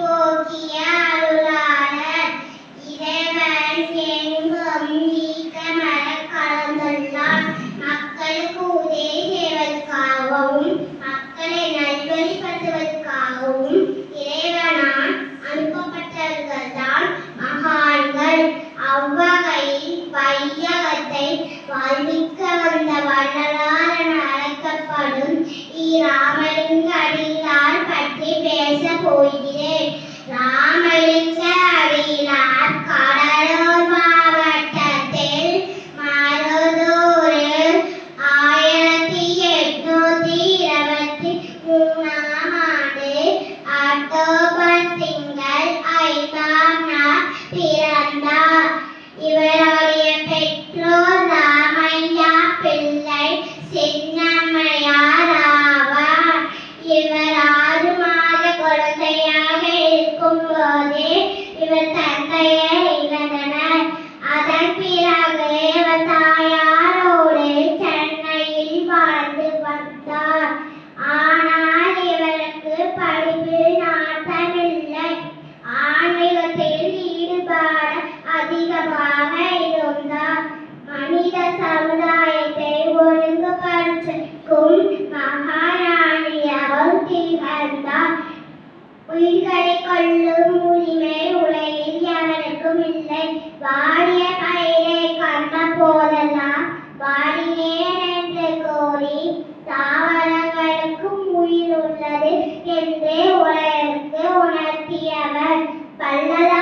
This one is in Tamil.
போக்கிய அருளாளர் இறைவன் எங்கும் நீக்கமர கலந்துள்ளான். மக்களுக்கு உதவி செய்வதற்காகவும் மக்களை நல்வழிப்படுத்துவதற்காகவும் இறைவனால் அனுப்பப்பட்டவர்கள்தான் மகான்கள். அவ்வகையில் வையகத்தை வாழ்விக்க வந்த வள்ளலார் என அழைக்கப்படும் ராமலிங்க அடிகளார் பற்றி பேச போகிறேன். ராமலிங்க அடிகளார் கடலூர் மாவட்டத்தில் மருதூரில் 1823ஆம் ஆண்டு அக்டோபர் திங்கள் 5ஆம் நாள் பிறந்தார். இவருடைய பெற்றோர் ராமையா பிள்ளை, சின்னம்மையார் ஆவார். இவர் 6 மாத குழந்தையாக இருக்கும் போதே இவர் தந்தையை இழந்தனர். அதன் பிறகு இவர் தாயாரோடு சென்னையில் வாழ்ந்து வந்தார். ஆனால் இவருக்கு படிப்பில் நாட்டமில்லை. ஆன்மீகத்தில் ஈடுபாடு அதிகமாக இருந்தார். மனித சமுதாயத்தை ஒழுங்குபடுத்தும் மகாராணியாக திகழ்ந்தார். உயிர்களை கொல்லும் உரிமை உலகில் எவருக்கும் இல்லை. வாடிய பயிரை கண்ட போதெல்லாம் வாடினேன் என்று கூறி தாவரங்களுக்கும் உயிர் உள்ளது என்று உலகிற்கு உணர்த்தியவர் வள்ளலார்.